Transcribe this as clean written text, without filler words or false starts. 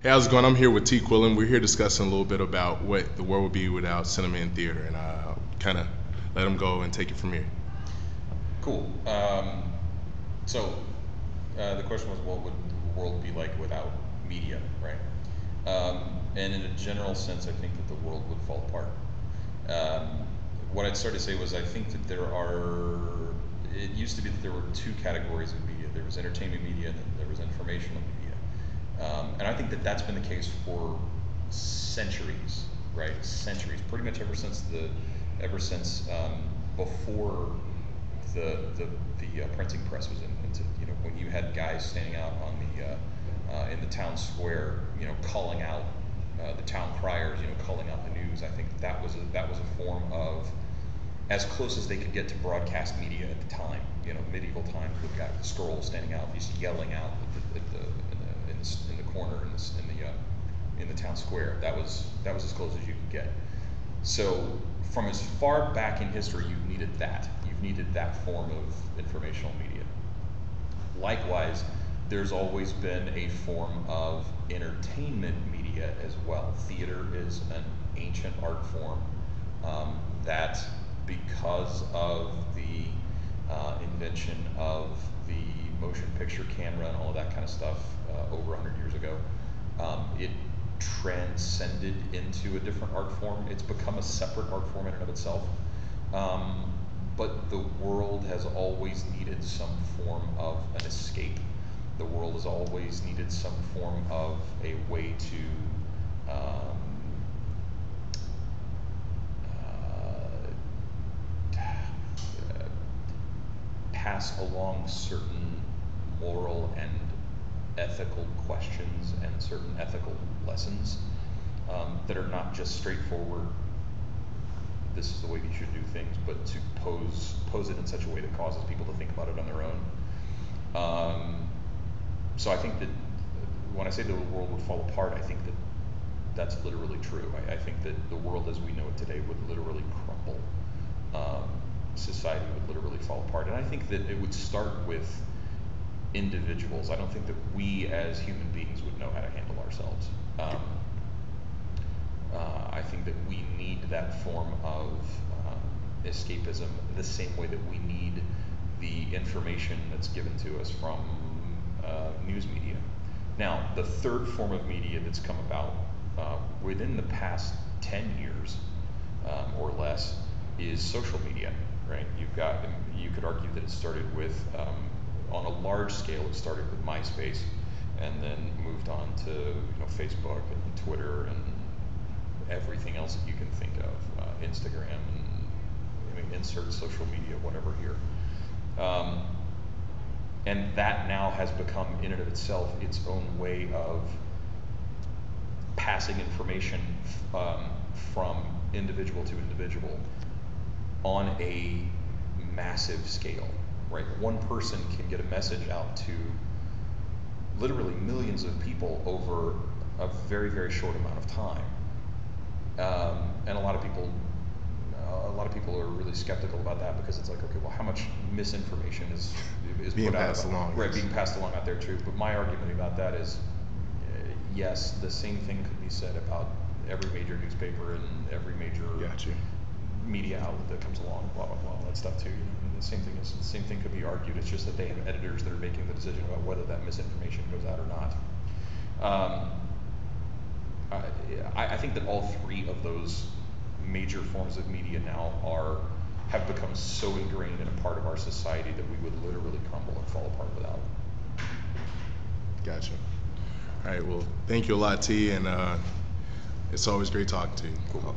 Hey, how's it going? I'm here with T. Quillen. We're here discussing a little bit about what the world would be without cinema and theater, and I'll kind of let him go and take it from here. Cool. The question was, what would the world be like without media, right? And in a general sense, I think that the world would fall apart. Um, what I'd start to say was, I think that it used to be that there were two categories of media. There was entertainment media and then there was informational media. And I think that that's been the case for centuries, right? Centuries, pretty much ever since before the printing press was invented. You know, when you had guys standing out on in the town square, you know, calling out the town criers, you know, calling out the news. I think that was a form of as close as they could get to broadcast media at the time. You know, medieval times, with guys with scrolls standing out, just yelling out in the corner in the town square. That was as close as you could get. So from as far back in history, you've needed that. You've needed that form of informational media. Likewise, there's always been a form of entertainment media as well. Theater is an ancient art form that, because of the invention of the motion picture camera and all of that kind of stuff over 100 years ago, it transcended into a different art form. It's become a separate art form in and of itself. But the world has always needed some form of an escape. The world has always needed some form of a way to pass along certain moral and ethical questions and certain ethical lessons that are not just straightforward, this is the way you should do things, but to pose it in such a way that causes people to think about it on their own. So I think that when I say the world would fall apart, I think that that's literally true. I think that the world as we know it today would literally crumble. Society would literally fall apart. And I think that it would start with individuals. I don't think that we as human beings would know how to handle ourselves. I think that we need that form of escapism the same way that we need the information that's given to us from news media. Now, the third form of media that's come about within the past 10 years or less is social media, right? You could argue that it started with, on a large scale, it started with MySpace, and then moved on to Facebook and Twitter and everything else that you can think of, Instagram, and insert social media, whatever here. And that now has become, in and of itself, its own way of passing information from individual to individual on a massive scale, right? One person can get a message out to literally millions of people over a very, very short amount of time. And a lot of people are really skeptical about that, because it's like, okay, well, how much misinformation is Being put out passed along, right, yes. being passed along out there too. But my argument about that is, yes, the same thing could be said about every major newspaper and every major Gotcha. media outlet that comes along, blah blah blah, all that stuff too. And the same thing could be argued. It's just that they have editors that are making the decision about whether that misinformation goes out or not. I think that all three of those major forms of media now have become so ingrained in a part of our society that we would literally crumble and fall apart without it. Gotcha. All right, well, thank you a lot, T, and it's always great talking to you. Cool.